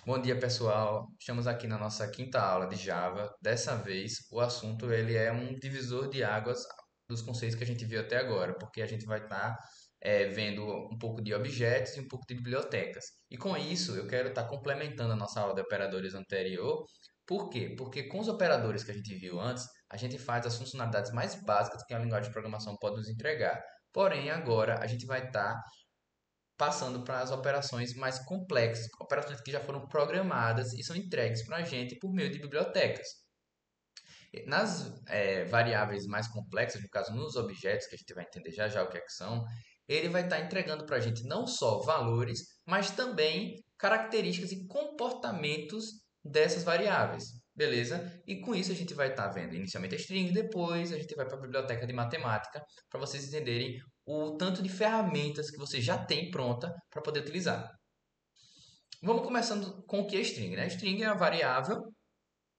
Bom dia, pessoal. Estamos aqui na nossa quinta aula de Java. Dessa vez, o assunto ele é um divisor de águas dos conceitos que a gente viu até agora, porque a gente vai estar vendo um pouco de objetos e um pouco de bibliotecas. E com isso, eu quero estar complementando a nossa aula de operadores anterior. Por quê? Porque com os operadores que a gente viu antes, a gente faz as funcionalidades mais básicas que a linguagem de programação pode nos entregar. Porém, agora a gente vai estar passando para as operações mais complexas, operações que já foram programadas e são entregues para a gente por meio de bibliotecas. Nas variáveis mais complexas, no caso nos objetos, que a gente vai entender já já o que é que são, ele vai estar entregando para a gente não só valores, mas também características e comportamentos dessas variáveis. Beleza? E com isso a gente vai estar vendo inicialmente a string, depois a gente vai para a biblioteca de matemática para vocês entenderem o tanto de ferramentas que você já tem pronta para poder utilizar. Vamos começando com o que é string, né? String é uma variável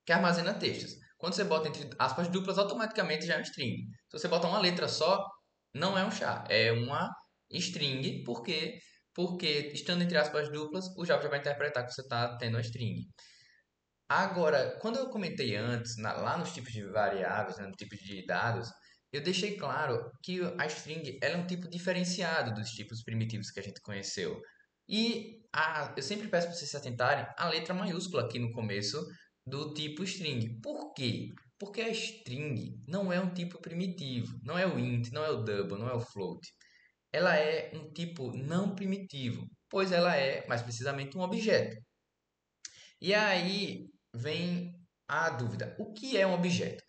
que armazena textos. Quando você bota entre aspas duplas, automaticamente já é um string. Se você botar uma letra só, não é um char, é uma string, porque estando entre aspas duplas, o Java já vai interpretar que você está tendo uma string. Agora, quando eu comentei antes, lá nos tipos de variáveis, né, no tipos de dados, eu deixei claro que a string ela é um tipo diferenciado dos tipos primitivos que a gente conheceu. E eu sempre peço para vocês se atentarem à letra maiúscula aqui no começo do tipo string. Por quê? Porque a string não é um tipo primitivo, não é o int, não é o double, não é o float. Ela é um tipo não primitivo, pois ela é, mais precisamente, um objeto. E aí vem a dúvida: o que é um objeto?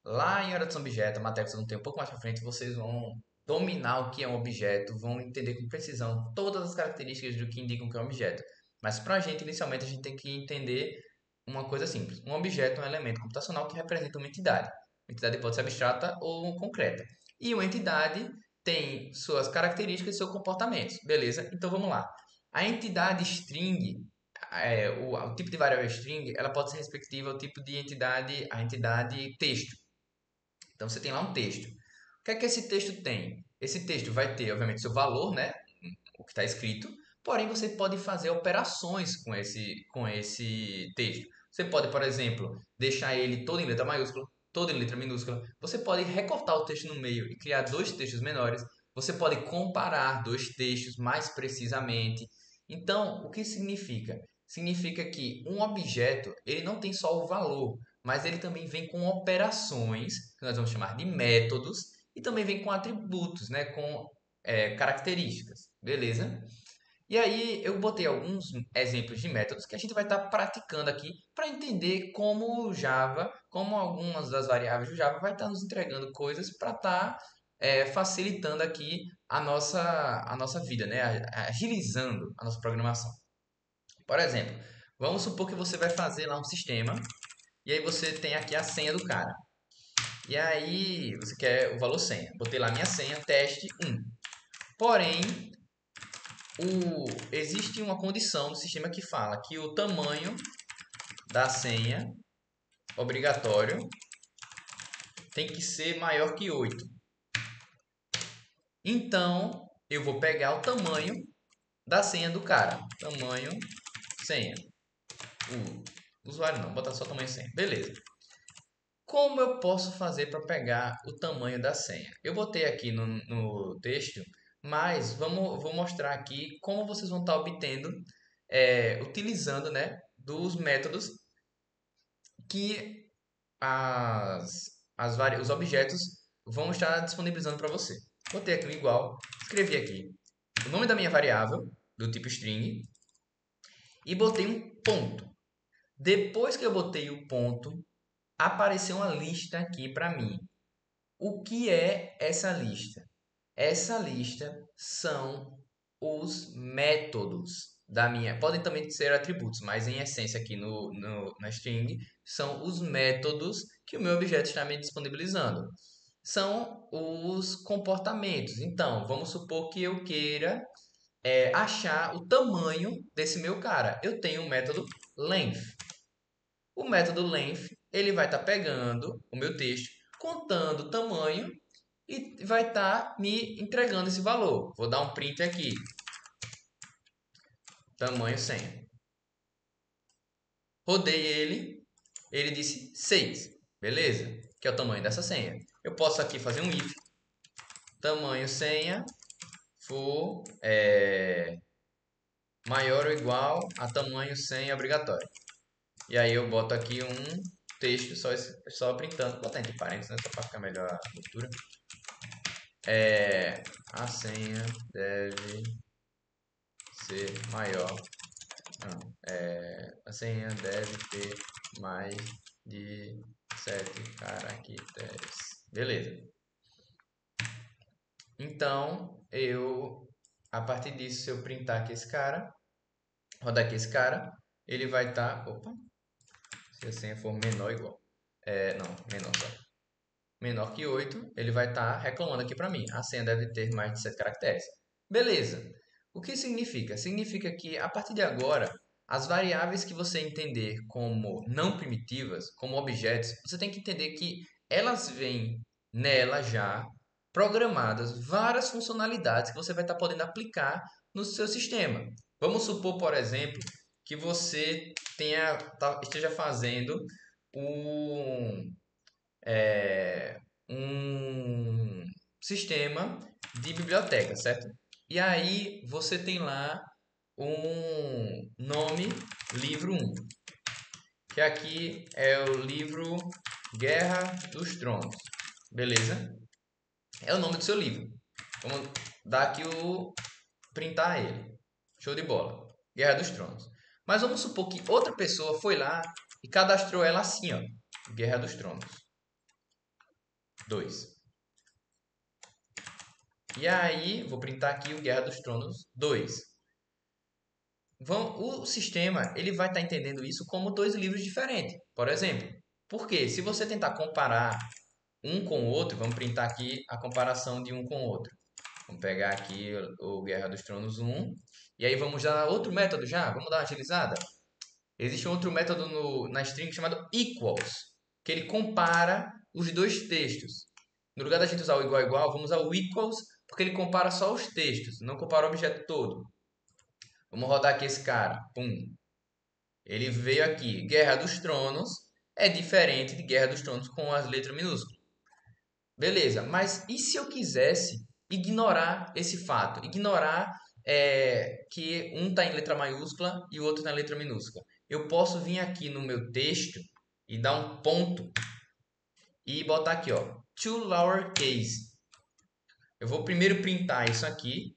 Lá em Oração Objeto, a matéria que vocês vão ter um pouco mais para frente, vocês vão dominar o que é um objeto, vão entender com precisão todas as características do que indicam que é um objeto. Mas para a gente, inicialmente, a gente tem que entender uma coisa simples. Um objeto é um elemento computacional que representa uma entidade. A entidade pode ser abstrata ou concreta. E uma entidade tem suas características e seus comportamentos. Beleza? Então vamos lá. A entidade string, o tipo de variável string, ela pode ser respectiva ao tipo de entidade, a entidade texto. Então você tem lá um texto. O que é que esse texto tem? Esse texto vai ter, obviamente, seu valor, né? O que está escrito. Porém, você pode fazer operações com esse texto. Você pode, por exemplo, deixar ele todo em letra maiúscula, todo em letra minúscula. Você pode recortar o texto no meio e criar dois textos menores. Você pode comparar dois textos mais precisamente. Então, o que significa? Significa que um objeto ele não tem só o valor, mas ele também vem com operações, que nós vamos chamar de métodos, e também vem com atributos, né, com características, beleza? E aí eu botei alguns exemplos de métodos que a gente vai estar praticando aqui para entender como o Java, como algumas das variáveis do Java vai estar nos entregando coisas para estar facilitando aqui a nossa vida, né? Agilizando a nossa programação. Por exemplo, vamos supor que você vai fazer lá um sistema e aí você tem aqui a senha do cara. E aí você quer o valor senha. Botei lá minha senha, teste 1. Porém, existe uma condição do sistema que fala que o tamanho da senha obrigatório tem que ser maior que 8. Então, eu vou pegar o tamanho da senha do cara. Tamanho senha. O usuário não, botar só tamanho senha. Beleza. Como eu posso fazer para pegar o tamanho da senha? Eu botei aqui no texto, mas vou mostrar aqui como vocês vão estar obtendo, utilizando, né, dos métodos que os objetos vão estar disponibilizando para você. Botei aqui um igual, escrevi aqui o nome da minha variável, do tipo string, e botei um ponto. Depois que eu botei o ponto, apareceu uma lista aqui para mim. O que é essa lista? Essa lista são os métodos da minha. Podem também ser atributos, mas em essência aqui na string são os métodos que o meu objeto está me disponibilizando. São os comportamentos. Então, vamos supor que eu queira achar o tamanho desse meu cara. Eu tenho o método length. O método length ele vai estar pegando o meu texto, contando o tamanho e vai estar me entregando esse valor. Vou dar um print aqui, tamanho 100. rodei ele disse 6, beleza? Que é o tamanho dessa senha. Eu posso aqui fazer um if, tamanho senha for maior ou igual a tamanho senha obrigatório. E aí eu boto aqui um texto só printando, vou botar entre parênteses, né, só para ficar melhor a leitura. A senha deve ser maior. Não, a senha deve ter mais de 7 caracteres. Beleza. Então, a partir disso, se eu printar aqui esse cara, rodar aqui esse cara, ele vai estar, opa, se a senha for menor ou igual, não, menor só, menor que 8, ele vai estar reclamando aqui para mim. A senha deve ter mais de 7 caracteres. Beleza. O que significa? Significa que a partir de agora, as variáveis que você entender como não primitivas, como objetos, você tem que entender que elas vêm nela já programadas várias funcionalidades que você vai estar podendo aplicar no seu sistema. Vamos supor, por exemplo, que você esteja fazendo um, um sistema de biblioteca, certo? E aí você tem lá um nome livro 1, que aqui é o livro Guerra dos Tronos, beleza? É o nome do seu livro. Vamos dar aqui o printar ele. Show de bola. Guerra dos Tronos. Mas vamos supor que outra pessoa foi lá e cadastrou ela assim, ó. Guerra dos Tronos 2. E aí, vou printar aqui o Guerra dos Tronos 2. O sistema ele vai estar entendendo isso como dois livros diferentes. Por exemplo, porque se você tentar comparar um com o outro, vamos printar aqui a comparação de um com o outro. Vamos pegar aqui o Guerra dos Tronos 1. E aí vamos dar outro método já? Vamos dar uma agilizada? Existe um outro método na string chamado equals, que ele compara os dois textos. No lugar da gente usar o igual igual, vamos usar o equals, porque ele compara só os textos, não compara o objeto todo. Vamos rodar aqui esse cara. Pum. Ele veio aqui. Guerra dos Tronos é diferente de Guerra dos Tronos com as letras minúsculas. Beleza, mas e se eu quisesse ignorar esse fato? Ignorar que um está em letra maiúscula e o outro está em letra minúscula. Eu posso vir aqui no meu texto e dar um ponto e botar aqui, ó, to lowercase. Eu vou primeiro printar isso aqui,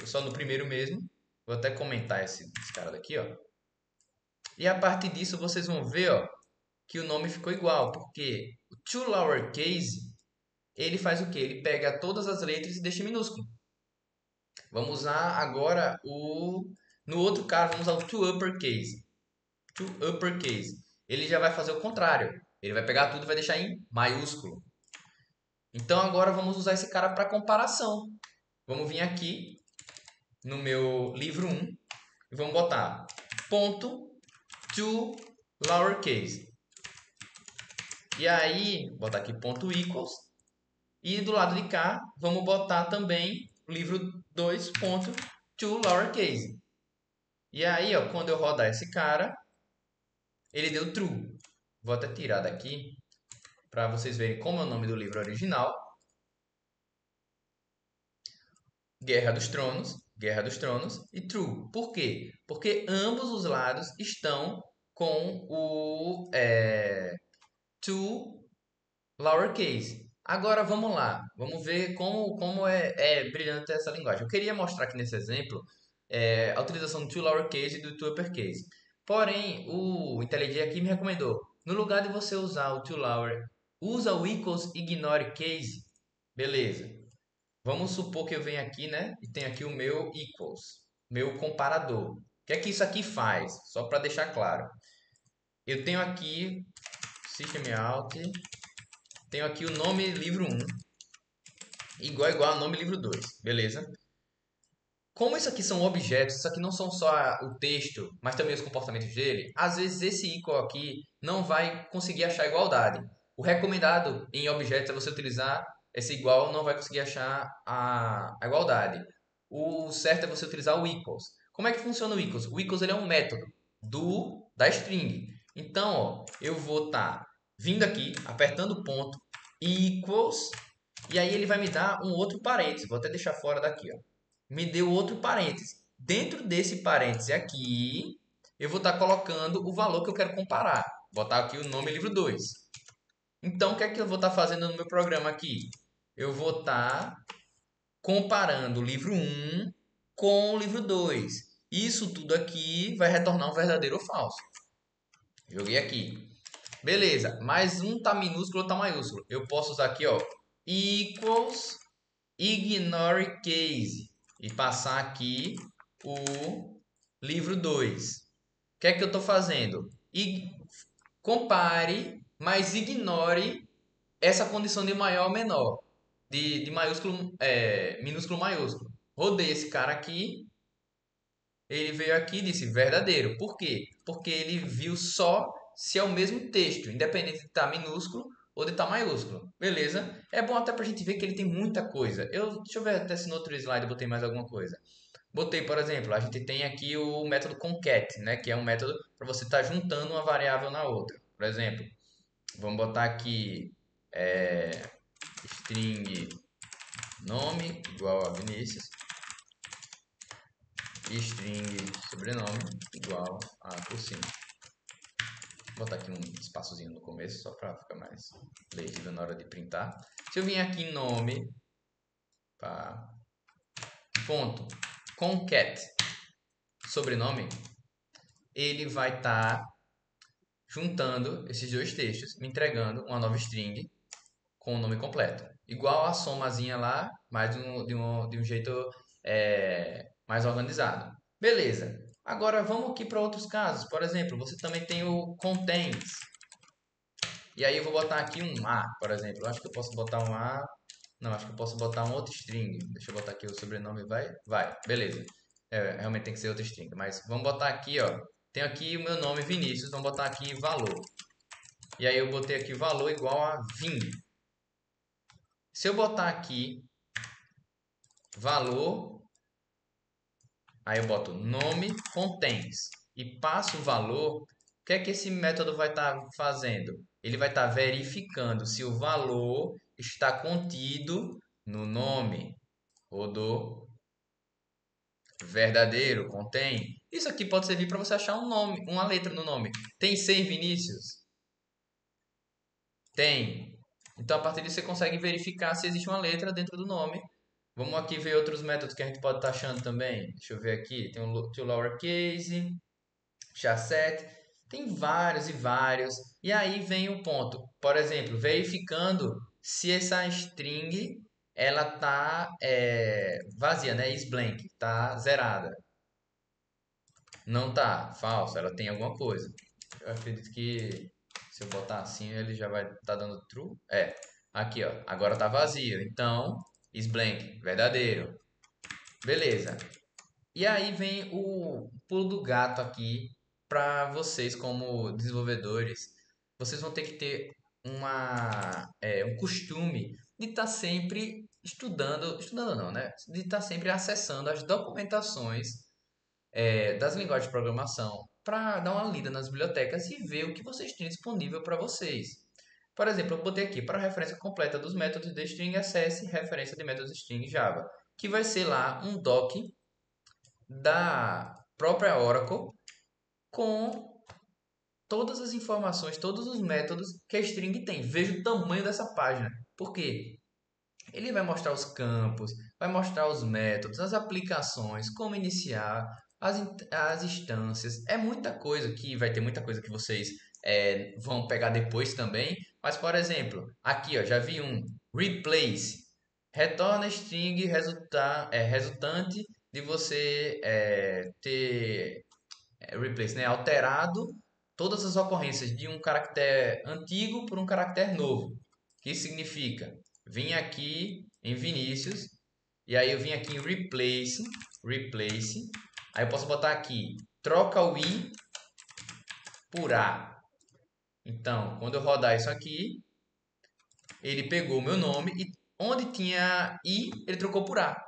só no primeiro mesmo. Vou até comentar esse cara daqui, ó. E a partir disso vocês vão ver, ó, que o nome ficou igual, porque o to lowercase ele faz o que? Ele pega todas as letras e deixa em minúsculo. Vamos usar agora no outro caso, vamos usar o to uppercase. To uppercase. Ele já vai fazer o contrário. Ele vai pegar tudo e vai deixar em maiúsculo. Então agora vamos usar esse cara para comparação. Vamos vir aqui no meu livro 1 e vamos botar ponto to lowercase. E aí, botar aqui ponto equals. E do lado de cá, vamos botar também o livro 2 ponto to lowercase. E aí, ó, quando eu rodar esse cara, ele deu true. Vou até tirar daqui para vocês verem como é o nome do livro original. Guerra dos Tronos e True. Por quê? Porque ambos os lados estão com o to lowercase. Agora vamos lá, vamos ver como é brilhante essa linguagem. Eu queria mostrar aqui nesse exemplo a utilização do to lowercase e do to uppercase. Porém, o IntelliJ aqui me recomendou, no lugar de você usar o to lower, usa o equals ignore case. Beleza. Vamos supor que eu venho aqui, né? E tenho aqui o meu equals, meu comparador. O que é que isso aqui faz? Só para deixar claro. Eu tenho aqui system out, tenho aqui o nome livro 1, igual ao nome livro 2, beleza? Como isso aqui são objetos, isso aqui não são só o texto, mas também os comportamentos dele, às vezes esse equal aqui não vai conseguir achar igualdade. O recomendado em objetos é você utilizar esse igual, não vai conseguir achar a igualdade. O certo é você utilizar o equals. Como é que funciona o equals? O equals ele é um método. da string. Então, ó, eu vou estar vindo aqui, apertando o ponto, equals, e aí ele vai me dar um outro parênteses. Vou até deixar fora daqui, ó. Me deu outro parênteses. Dentro desse parênteses aqui, eu vou estar colocando o valor que eu quero comparar. Vou botar aqui o nome livro 2. Então, o que é que eu vou estar fazendo no meu programa aqui? Eu vou estar comparando o livro 1 com o livro 2. Isso tudo aqui vai retornar um verdadeiro ou falso. Joguei aqui. Beleza, mas um tá minúsculo, outro tá maiúsculo. Eu posso usar aqui, ó, equals ignore case e passar aqui o livro 2. O que é que eu estou fazendo? Compare, mas ignore essa condição de maior ou menor, de maiúsculo, minúsculo, maiúsculo. Rodei esse cara aqui, ele veio aqui e disse verdadeiro. Por quê? Porque ele viu só se é o mesmo texto, independente de estar minúsculo ou de estar maiúsculo. Beleza? É bom até para a gente ver que ele tem muita coisa. Deixa eu ver até se no outro slide eu botei mais alguma coisa. Botei, por exemplo, a gente tem aqui o método concat, né, que é um método para você estar juntando uma variável na outra. Por exemplo, vamos botar aqui é, string nome igual a Vinícius e string sobrenome igual a Cursinho. Vou botar aqui um espaçozinho no começo só para ficar mais legível na hora de printar. Se eu vim aqui em nome, pá, ponto, concat, sobrenome, ele vai estar juntando esses dois textos, me entregando uma nova string com o nome completo. Igual a somazinha lá, mas de um jeito mais organizado. Beleza. Agora vamos aqui para outros casos. Por exemplo, você também tem o contains. E aí eu vou botar aqui um A, por exemplo. Eu acho que eu posso botar um A. Não, acho que eu posso botar um outro string. Deixa eu botar aqui o sobrenome, vai? Vai, beleza. Realmente tem que ser outro string. Mas vamos botar aqui, ó. Tenho aqui o meu nome, Vinícius. Vamos botar aqui valor. E aí eu botei aqui valor igual a 20. Se eu botar aqui valor, aí eu boto nome contains e passo o valor, o que é que esse método vai estar fazendo? Ele vai estar verificando se o valor está contido no nome. Rodou verdadeiro, contém. Isso aqui pode servir para você achar um nome, uma letra no nome. Tem 100 Vinícius? Tem. Então a partir disso você consegue verificar se existe uma letra dentro do nome. Vamos aqui ver outros métodos que a gente pode estar achando também. Deixa eu ver aqui. Tem o to lowercase, chasset. Tem vários e vários. E aí vem o ponto. Por exemplo, verificando se essa string ela tá vazia, né? Is blank, tá zerada. Não tá, falso. Ela tem alguma coisa. Eu acredito que se eu botar assim ele já vai estar dando true. Aqui ó. Agora tá vazio. Então, is blank, verdadeiro. Beleza. E aí vem o pulo do gato aqui para vocês como desenvolvedores. Vocês vão ter que ter um costume de estar sempre estudando não, né? De estar sempre acessando as documentações das linguagens de programação para dar uma lida nas bibliotecas e ver o que vocês têm disponível para vocês. Por exemplo, eu botei aqui para referência completa dos métodos de string acesse referência de métodos string Java, que vai ser lá um doc da própria Oracle com todas as informações, todos os métodos que a string tem. Veja o tamanho dessa página. Por quê? Ele vai mostrar os campos, vai mostrar os métodos, as aplicações, como iniciar, as instâncias. É muita coisa que vai ter muita coisa que vocês vão pegar depois também. Mas, por exemplo, aqui ó, já vi um replace. Retorna string resultante de você ter replace, né? Alterado todas as ocorrências de um caractere antigo por um caractere novo. O que isso significa? Vim aqui em Vinícius e aí eu vim aqui em replace. Aí eu posso botar aqui troca o i por a. Então, quando eu rodar isso aqui, ele pegou o meu nome e onde tinha i, ele trocou por a.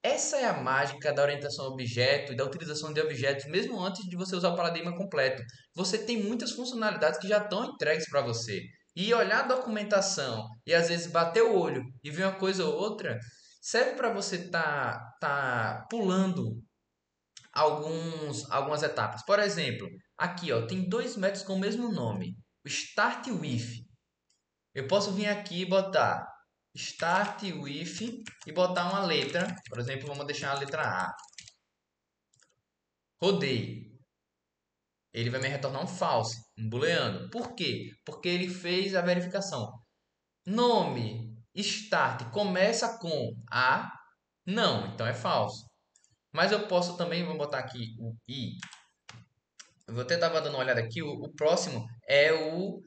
Essa é a mágica da orientação a objeto e da utilização de objetos, mesmo antes de você usar o paradigma completo. Você tem muitas funcionalidades que já estão entregues para você. E olhar a documentação e às vezes bater o olho e ver uma coisa ou outra, serve para você tá pulando algumas etapas. Por exemplo, aqui ó, tem dois métodos com o mesmo nome, o Start With. Eu posso vir aqui e botar Start With e botar uma letra, por exemplo, vamos deixar a letra A. Rodei. Ele vai me retornar um false, um booleano. Por quê? Porque ele fez a verificação. Nome start começa com A? Não, então é falso. Mas eu posso também, vou botar aqui o I. Eu vou até estava dando uma olhada aqui, o próximo é o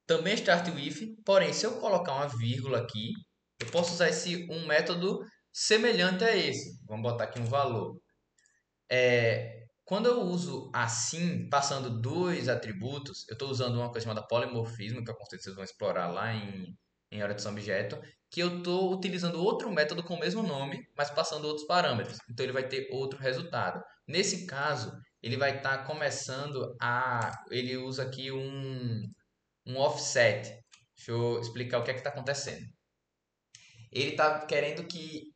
também start with, porém se eu colocar uma vírgula aqui, eu posso usar esse um método semelhante a esse. Vamos botar aqui um valor. Quando eu uso assim, passando dois atributos, eu estou usando uma coisa chamada polimorfismo, que é o conceito que vocês vão explorar lá em orientação a objeto, que eu estou utilizando outro método com o mesmo nome, mas passando outros parâmetros. Então ele vai ter outro resultado. Nesse caso, ele vai estar começando a. Ele usa aqui um offset. Deixa eu explicar o que é que está acontecendo. Ele está querendo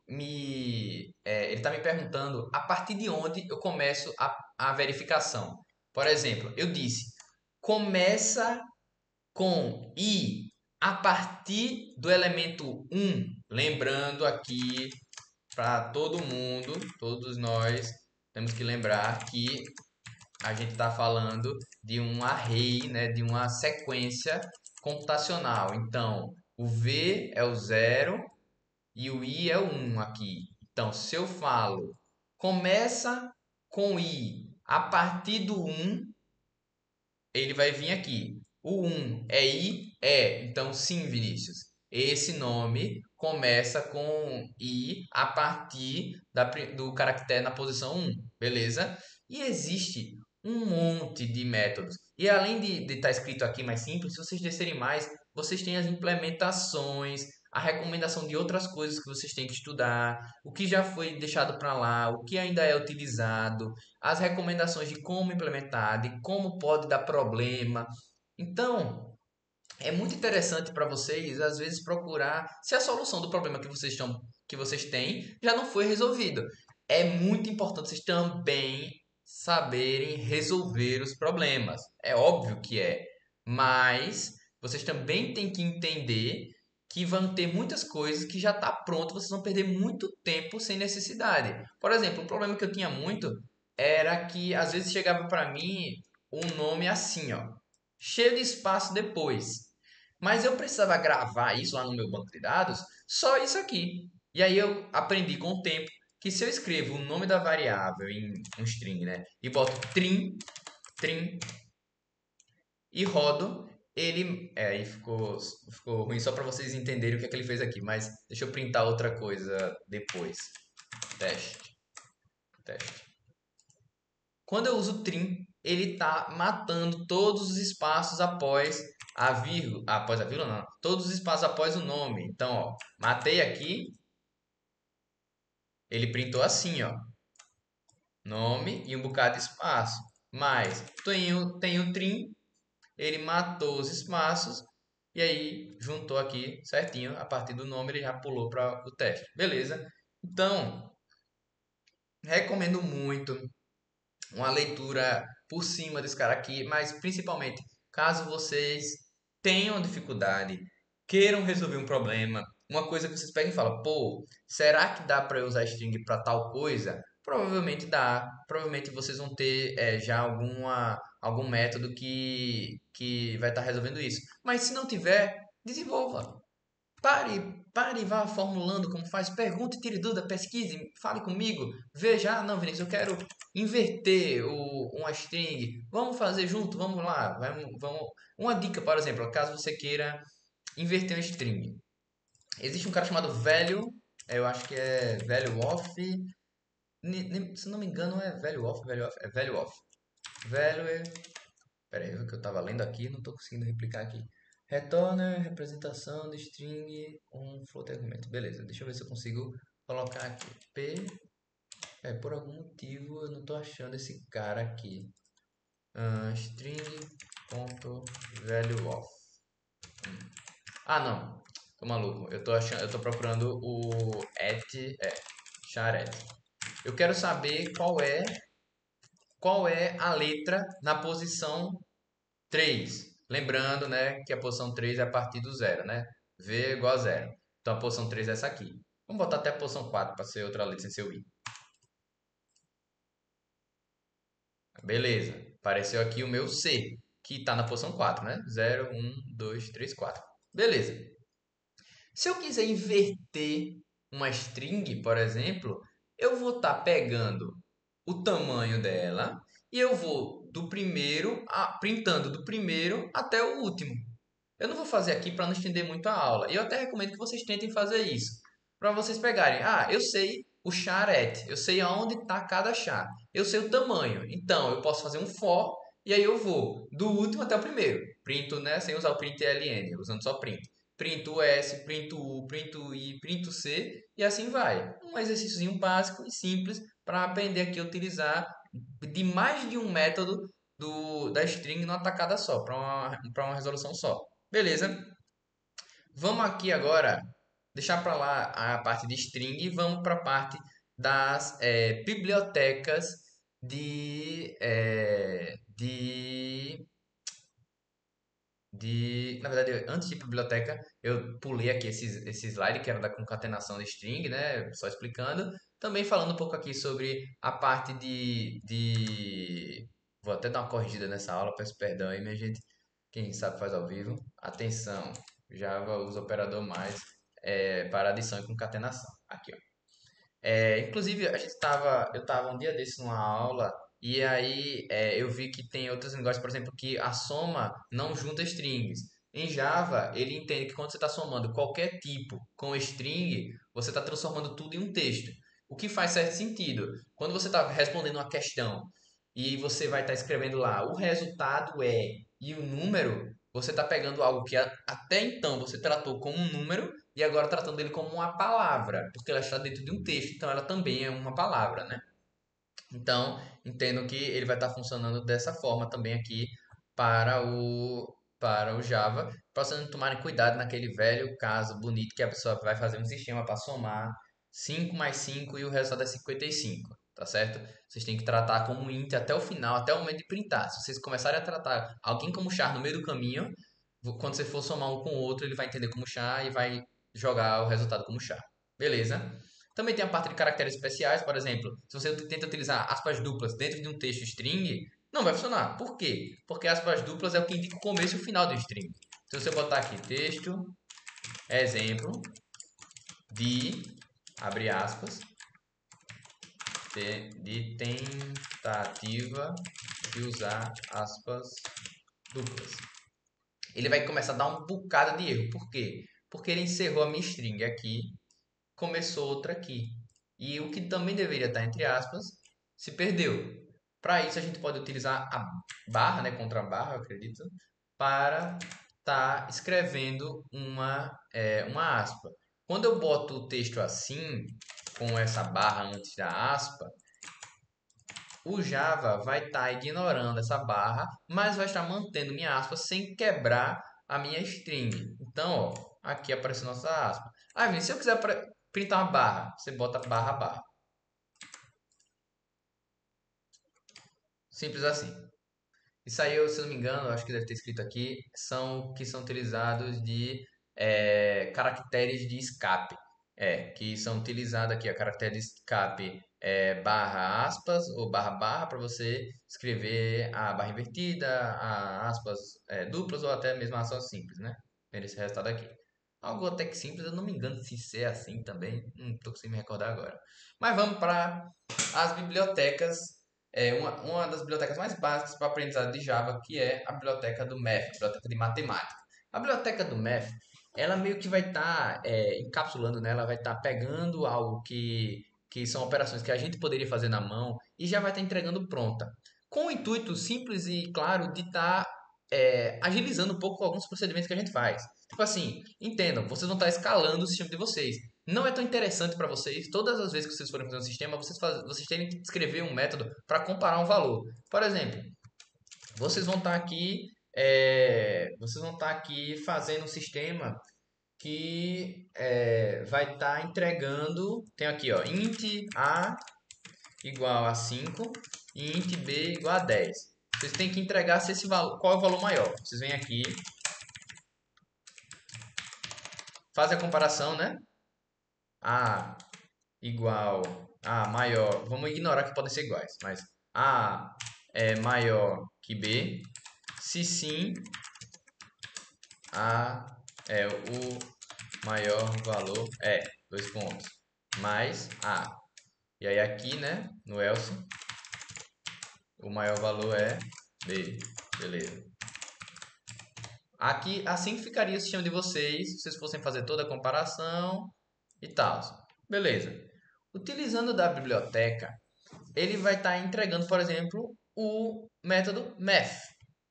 ele está me perguntando a partir de onde eu começo a verificação. Por exemplo, eu disse, começa com I a partir do elemento 1. Lembrando aqui para todo mundo, todos nós, temos que lembrar que a gente está falando de um array, né, de uma sequência computacional. Então, o V é o zero e o i é o 1 aqui. Então, se eu falo começa com i a partir do 1, ele vai vir aqui. O 1 é i? É. Então, sim, Vinícius. Esse nome começa com i a partir do caractere na posição 1, beleza? E existe um monte de métodos. E além de estar escrito aqui mais simples, se vocês descerem mais, vocês têm as implementações, a recomendação de outras coisas que vocês têm que estudar, o que já foi deixado para lá, o que ainda é utilizado, as recomendações de como implementar, de como pode dar problema. Então, é muito interessante para vocês, às vezes, procurar se a solução do problema que vocês têm já não foi resolvido. É muito importante vocês também saberem resolver os problemas. É óbvio que é, mas vocês também têm que entender que vão ter muitas coisas que já está pronto, vocês vão perder muito tempo sem necessidade. Por exemplo, um problema que eu tinha muito era que às vezes chegava para mim um nome assim, ó, cheio de espaço depois. Mas eu precisava gravar isso lá no meu banco de dados, só isso aqui. E aí eu aprendi com o tempo que se eu escrevo o nome da variável em um string, né, e boto trim e rodo, ele aí ficou ruim só para vocês entenderem o que é que ele fez aqui, mas deixa eu printar outra coisa depois. Teste, teste. Quando eu uso trim, ele está matando todos os espaços após a vírgula, após a vírgula não, todos os espaços após o nome. Então, ó, matei aqui, ele printou assim, ó, nome e um bocado de espaço. Mas tenho trim, ele matou os espaços e aí juntou aqui certinho, a partir do nome ele já pulou para o teste. Beleza? Então, recomendo muito uma leitura por cima desse cara aqui, mas principalmente, caso vocês tenham dificuldade, queiram resolver um problema, uma coisa que vocês pegam e falam, pô, será que dá para eu usar string para tal coisa? Provavelmente dá, provavelmente vocês vão ter já algum método que vai estar resolvendo isso. Mas se não tiver, desenvolva. Pare e vá formulando como faz. Pergunte, tire dúvida, pesquise, fale comigo. Veja, não, Vinícius, eu quero inverter uma string. Vamos fazer junto, vamos lá. Vamos. Uma dica, por exemplo, caso você queira inverter uma string. Existe um cara chamado value, eu acho que é value of. Se não me engano, é é value of. Value. Pera aí, que eu tava lendo aqui, não tô conseguindo replicar aqui. Retorna representação de string com float argumento. Beleza, deixa eu ver se eu consigo colocar aqui. P Por algum motivo eu não tô achando esse cara aqui. String.valueOf. Ah, não. Tô maluco. Eu tô procurando o char@. Eu quero saber qual é a letra na posição 3. Lembrando, né, que a posição 3 é a partir do zero, né? V igual a zero. Então a posição 3 é essa aqui. Vamos botar até a posição 4 para ser outra letra sem ser o I. Beleza. Apareceu aqui o meu C, que está na posição 4, né? 0, 1, 2, 3, 4. Beleza. Se eu quiser inverter uma string, por exemplo, eu vou estar pegando o tamanho dela e eu vou printando do primeiro até o último. Eu não vou fazer aqui para não estender muito a aula. E eu até recomendo que vocês tentem fazer isso. Para vocês pegarem, eu sei o charete, eu sei aonde está cada char, eu sei o tamanho. Então, eu posso fazer um for e aí eu vou do último até o primeiro. Printo, né, sem usar o print ln, usando só print. Printo S, printo U, printo I, printo C e assim vai. Um exercíciozinho básico e simples para aprender aqui a utilizar de mais de um método da string numa tacada só, para uma resolução só. Beleza? Vamos aqui agora deixar para lá a parte de string e vamos para a parte das bibliotecas na verdade, antes de biblioteca, eu pulei aqui esse slide que era da concatenação de string, né? Só explicando. Também falando um pouco aqui sobre a parte Vou até dar uma corrigida nessa aula, peço perdão aí, minha gente. Quem sabe faz ao vivo. Atenção, Java usa operador mais para adição e concatenação. Aqui, ó. Inclusive, eu estava um dia desse numa aula e aí eu vi que tem outras linguagens, por exemplo, que a soma não junta strings. Em Java, ele entende que quando você está somando qualquer tipo com string, você está transformando tudo em um texto. O que faz certo sentido. Quando você está respondendo uma questão e você vai estar escrevendo lá o resultado e o número, você está pegando algo que até então você tratou como um número e agora tratando ele como uma palavra, porque ela está dentro de um texto, então ela também é uma palavra, né? Então, entendo que ele vai estar funcionando dessa forma também aqui para o Java, para vocês não tomarem cuidado naquele velho caso bonito que a pessoa vai fazer um sistema para somar 5 mais 5 e o resultado é 55, tá certo? Vocês têm que tratar como int até o final, até o momento de printar. Se vocês começarem a tratar alguém como char no meio do caminho, quando você for somar um com o outro, ele vai entender como char e vai jogar o resultado como char. Beleza? Também tem a parte de caracteres especiais, por exemplo, se você tenta utilizar aspas duplas dentro de um texto string, não vai funcionar. Por quê? Porque aspas duplas é o que indica o começo e o final do string. Se você botar aqui texto, exemplo, de, abre aspas, de tentativa de usar aspas duplas. Ele vai começar a dar um bocado de erro. Por quê? Porque ele encerrou a minha string aqui, começou outra aqui. E o que também deveria estar entre aspas se perdeu. Para isso a gente pode utilizar a barra, né, contra a barra, eu acredito, para estar escrevendo uma aspa. Quando eu boto o texto assim, com essa barra antes da aspa, o Java vai estar ignorando essa barra, mas vai estar mantendo minha aspa sem quebrar a minha string. Então, ó, aqui apareceu nossa aspa. Se eu quiser printar uma barra, você bota barra barra. Simples assim. Isso aí, se eu não me engano, acho que deve ter escrito aqui, são utilizados de caracteres de escape. Que são utilizados aqui, a caractere de escape barra aspas ou barra barra para você escrever a barra invertida, a aspas duplas ou até mesmo aspas simples, né? Vendo esse resultado aqui. Algo até que simples, eu não me engano se isso é assim também, não estou conseguindo me recordar agora. Mas vamos para as bibliotecas uma das bibliotecas mais básicas para aprendizado de Java, que é a biblioteca do Math, a biblioteca de matemática. A biblioteca do Math, ela meio que vai estar encapsulando, né? Ela vai estar pegando algo que são operações que a gente poderia fazer na mão e já vai estar entregando pronta. Com o intuito simples e claro de estar agilizando um pouco alguns procedimentos que a gente faz. Tipo assim, entendam, vocês vão estar escalando o sistema de vocês. não é tão interessante para vocês, todas as vezes que vocês forem fazer um sistema, vocês terem que escrever um método para comparar um valor. Por exemplo, vocês vão estar aqui, fazendo um sistema que vai estar entregando, tem aqui, ó, int a igual a 5 e int b igual a 10. Vocês têm que entregar se esse valor, qual é o valor maior. Vocês vêm aqui, fazem a comparação, né? A igual a maior, vamos ignorar que podem ser iguais, mas a é maior que b, se sim, a é o maior valor é, dois pontos, mais a. E aí aqui, né, no else, o maior valor é b, beleza. Aqui, assim ficaria o sistema de vocês, se vocês fossem fazer toda a comparação e tal. Beleza. Utilizando da biblioteca, ele vai estar entregando, por exemplo, o método math,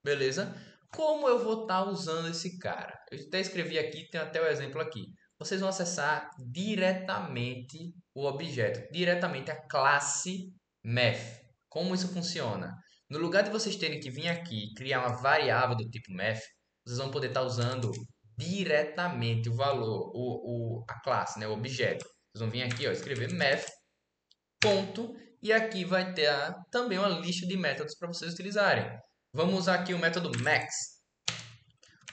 beleza? Como eu vou estar usando esse cara? Eu até escrevi aqui, tem até o exemplo aqui. Vocês vão acessar diretamente o objeto, diretamente a classe math. Como isso funciona? No lugar de vocês terem que vir aqui e criar uma variável do tipo math, vocês vão poder estar usando diretamente o valor, a classe, né, o objeto. Vocês vão vir aqui, ó, escrever math, ponto, e aqui vai ter também uma lista de métodos para vocês utilizarem. Vamos usar aqui o método max.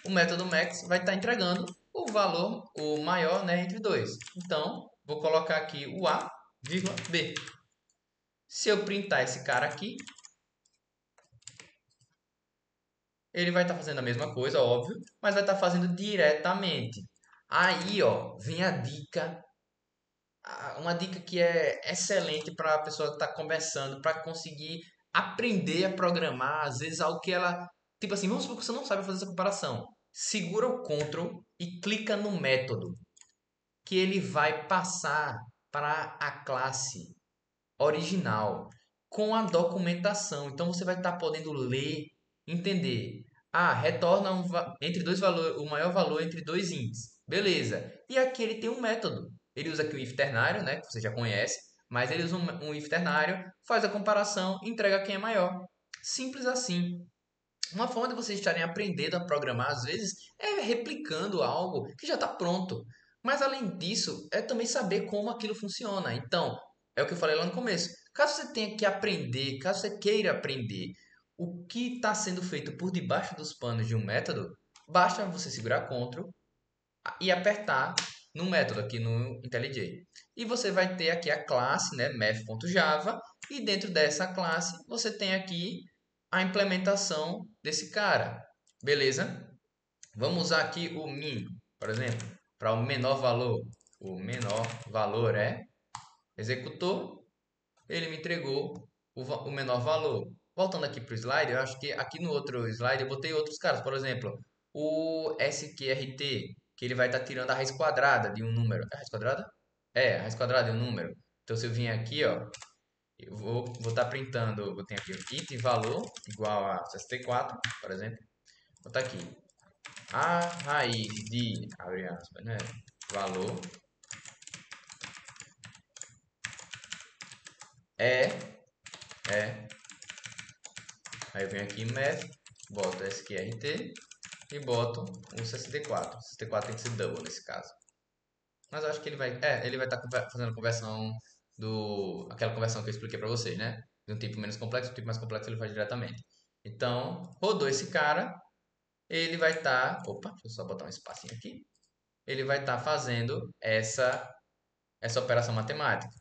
O método max vai estar entregando o valor, o maior, né, entre dois. Então, vou colocar aqui o a, vírgula, b. Se eu printar esse cara aqui, ele vai estar fazendo a mesma coisa, óbvio, mas vai estar fazendo diretamente. Aí, ó, vem a dica, uma dica que é excelente para a pessoa que está começando, para conseguir aprender a programar, às vezes algo que ela, tipo assim, vamos supor que você não sabe fazer essa comparação. Segura o Ctrl e clica no método, que ele vai passar para a classe original com a documentação. Então você vai estar podendo ler, entender. Ah, retorna entre dois valores, o maior valor entre dois índices. Beleza. E aqui ele tem um método. Ele usa aqui o if ternário, né, que você já conhece, mas ele usa um if ternário, faz a comparação, entrega quem é maior. Simples assim. Uma forma de vocês estarem aprendendo a programar, às vezes, é replicando algo que já está pronto. Mas além disso, é também saber como aquilo funciona. Então, é o que eu falei lá no começo. Caso você tenha que aprender, caso você queira aprender o que está sendo feito por debaixo dos panos de um método, basta você segurar Ctrl e apertar no método aqui no IntelliJ. E você vai ter aqui a classe, né, math.java, e dentro dessa classe você tem aqui a implementação desse cara. Beleza? Vamos usar aqui o min, por exemplo, para o menor valor. O menor valor é executou, ele me entregou o menor valor. Voltando aqui para o slide, eu acho que aqui no outro slide eu botei outros caras, por exemplo, o sqrt, que ele vai estar tirando a raiz quadrada de um número. É a raiz quadrada? É, a raiz quadrada de um número. Então se eu vim aqui, ó, eu vou estar printando, eu tenho aqui o it valor igual a 64, por exemplo. Vou estar aqui. A raiz de, abre aspas, né, valor é. Aí eu venho aqui em math, boto sqrt e boto o 64. O 64 tem que ser double nesse caso. Mas eu acho que ele vai estar fazendo a conversão aquela conversão que eu expliquei para vocês, né? De um tipo menos complexo, um tipo mais complexo ele faz diretamente. Então, rodou esse cara, ele vai estar, opa, deixa eu só botar um espacinho aqui. Ele vai estar fazendo essa operação matemática.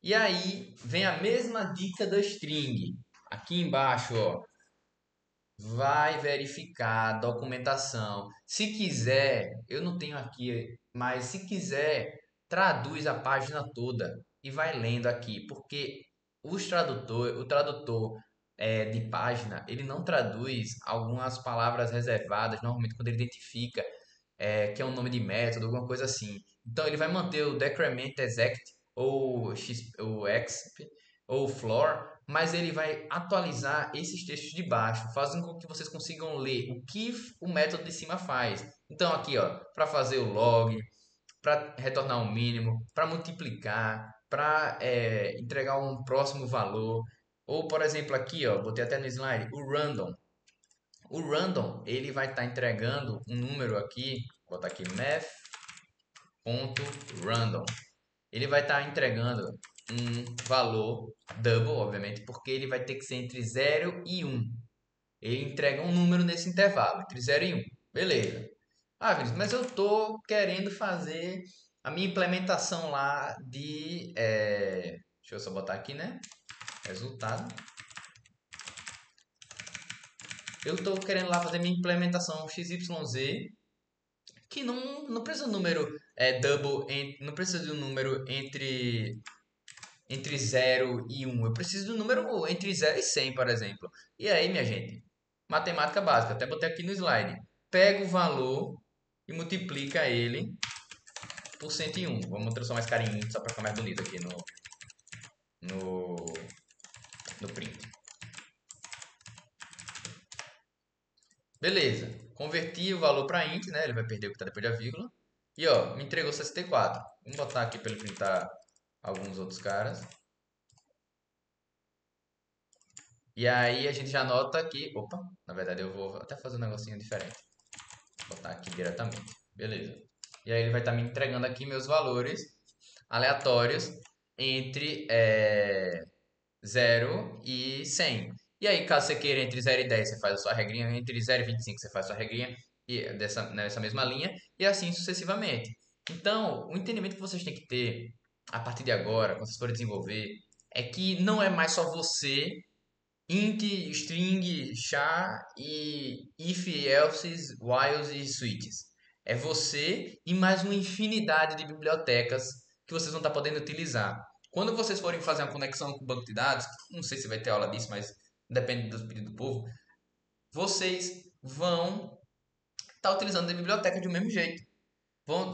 E aí vem a mesma dica da string. Aqui embaixo, ó, vai verificar a documentação. Se quiser, eu não tenho aqui, mas se quiser, traduz a página toda e vai lendo aqui, porque o tradutor de página, ele não traduz algumas palavras reservadas, normalmente quando ele identifica que é um nome de método, alguma coisa assim. Então ele vai manter o decrement exact ou o exp ou floor, mas ele vai atualizar esses textos de baixo, fazendo com que vocês consigam ler o que o método de cima faz. Então aqui, ó, para fazer o log, para retornar um mínimo, para multiplicar, para entregar um próximo valor. Ou, por exemplo, aqui, ó, botei até no slide, o random. O random, ele vai estar entregando um número aqui, vou botar aqui math.random. Ele vai estar entregando um valor double, obviamente, porque ele vai ter que ser entre 0 e 1. Ele entrega um número nesse intervalo, entre 0 e 1. Beleza. Ah, Vinícius, mas eu tô querendo fazer a minha implementação lá de. Deixa eu só botar aqui, né? Resultado. Eu tô querendo lá fazer minha implementação XYZ, que não precisa de um número double, não precisa de um número entre 0 e 1. Eu preciso de um número entre 0 e 100, por exemplo. E aí, minha gente, matemática básica, até botei aqui no slide. Pega o valor e multiplica ele por 101. Vamos transformar esse cara em int só para ficar mais bonito aqui no, no print. Beleza. Converti o valor para int, né? Ele vai perder o que está depois da vírgula. E ó, me entregou 64. Vamos botar aqui para ele printar alguns outros caras. E aí a gente já nota que... Opa, na verdade eu vou até fazer um negocinho diferente. Vou botar aqui diretamente. Beleza. E aí ele vai estar me entregando aqui meus valores aleatórios entre 0 e 100. E aí, caso você queira entre 0 e 10, você faz a sua regrinha. Entre 0 e 25, você faz a sua regrinha nessa mesma linha. E assim sucessivamente. Então, o entendimento que vocês têm que ter a partir de agora, quando vocês forem desenvolver, é que não é mais só você int, string, char e if, else, whiles e switches. É você e mais uma infinidade de bibliotecas que vocês vão estar podendo utilizar. Quando vocês forem fazer uma conexão com o banco de dados, não sei se vai ter aula disso, mas depende dos pedidos do povo, vocês vão estar utilizando a biblioteca de um mesmo jeito.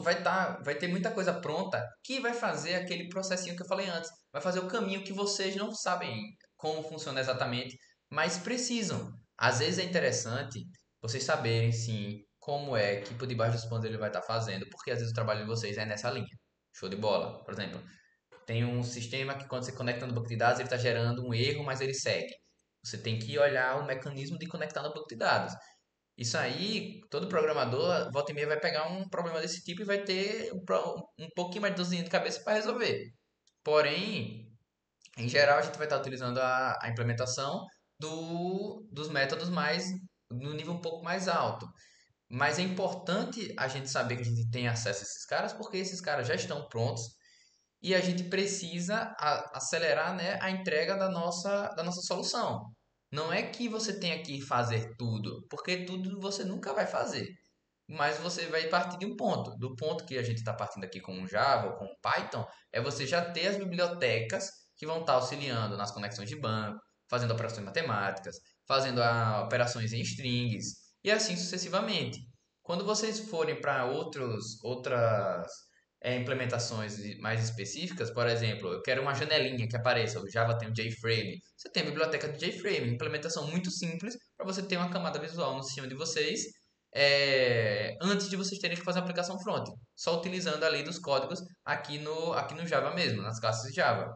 Vai ter muita coisa pronta que vai fazer aquele processinho que eu falei antes. Vai fazer o caminho que vocês não sabem como funciona exatamente, mas precisam. Às vezes é interessante vocês saberem, sim, como é que por debaixo dos panos ele vai estar fazendo, porque às vezes o trabalho de vocês é nessa linha. Show de bola. Por exemplo, tem um sistema que quando você conecta no banco de dados, ele está gerando um erro, mas ele segue. Você tem que olhar o mecanismo de conectar no banco de dados. Isso aí, todo programador, volta e meia, vai pegar um problema desse tipo e vai ter um pouquinho mais de dorzinha de cabeça para resolver. Porém, em geral, a gente vai estar utilizando a implementação dos métodos mais no nível um pouco mais alto. Mas é importante a gente saber que a gente tem acesso a esses caras, porque esses caras já estão prontos e a gente precisa acelerar, né, a entrega da nossa solução. Não é que você tenha que fazer tudo, porque tudo você nunca vai fazer. Mas você vai partir de um ponto. Do ponto que a gente está partindo aqui com o Java ou com o Python, é você já ter as bibliotecas que vão estar auxiliando nas conexões de banco, fazendo operações matemáticas, fazendo operações em strings e assim sucessivamente. Quando vocês forem para outras implementações mais específicas, por exemplo, eu quero uma janelinha que apareça, o Java tem o JFrame, você tem a biblioteca do JFrame, implementação muito simples para você ter uma camada visual no sistema de vocês antes de vocês terem que fazer a aplicação front, só utilizando a lei dos códigos aqui no Java mesmo, nas classes Java.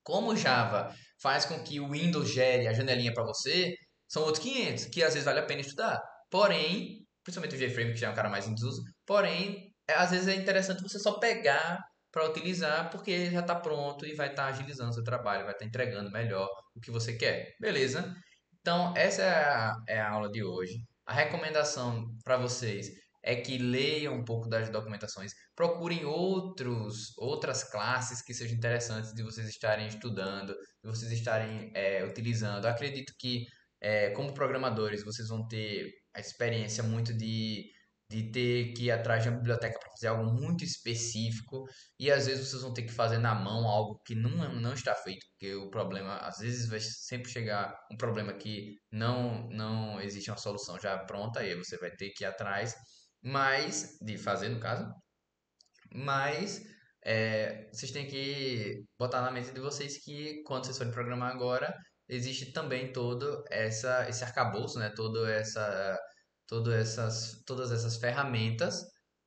Como o Java faz com que o Windows gere a janelinha para você, são outros 500, que às vezes vale a pena estudar. Porém, principalmente o JFrame, que já é um cara mais em desuso, porém, às vezes é interessante você só pegar para utilizar, porque já está pronto e vai estar agilizando o seu trabalho, vai estar entregando melhor o que você quer. Beleza? Então, essa é a aula de hoje. A recomendação para vocês é que leiam um pouco das documentações, procurem outras classes que sejam interessantes de vocês estarem estudando, de vocês estarem utilizando. Eu acredito que, como programadores, vocês vão ter a experiência muito de ter que ir atrás de uma biblioteca para fazer algo muito específico e às vezes vocês vão ter que fazer na mão algo que não está feito, porque o problema, às vezes vai sempre chegar um problema que não existe uma solução já pronta e aí você vai ter que ir atrás, mas de fazer no caso, mas vocês têm que botar na mente de vocês que quando vocês forem programar agora, existe também todo esse arcabouço, né? Todas essas ferramentas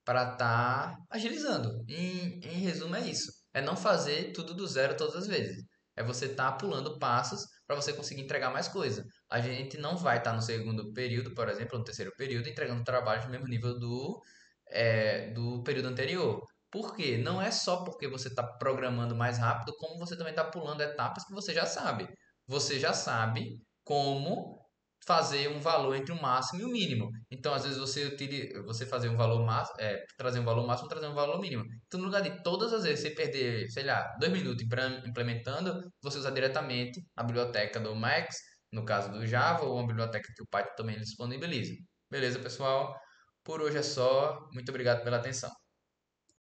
para estar agilizando. Em resumo, é isso. É não fazer tudo do zero todas as vezes. É você estar pulando passos para você conseguir entregar mais coisa. A gente não vai estar no segundo período, por exemplo, no terceiro período, entregando trabalho no mesmo nível do período anterior. Por quê? Não é só porque você está programando mais rápido, como você também está pulando etapas que você já sabe. Você já sabe como fazer um valor entre o máximo e o mínimo. Então, às vezes você fazer um valor máximo, trazer um valor máximo, trazer um valor mínimo. Então, no lugar de todas as vezes você perder, sei lá, 2 minutos implementando, você usa diretamente a biblioteca do Max, no caso do Java, ou uma biblioteca que o Python também disponibiliza. Beleza, pessoal? Por hoje é só. Muito obrigado pela atenção.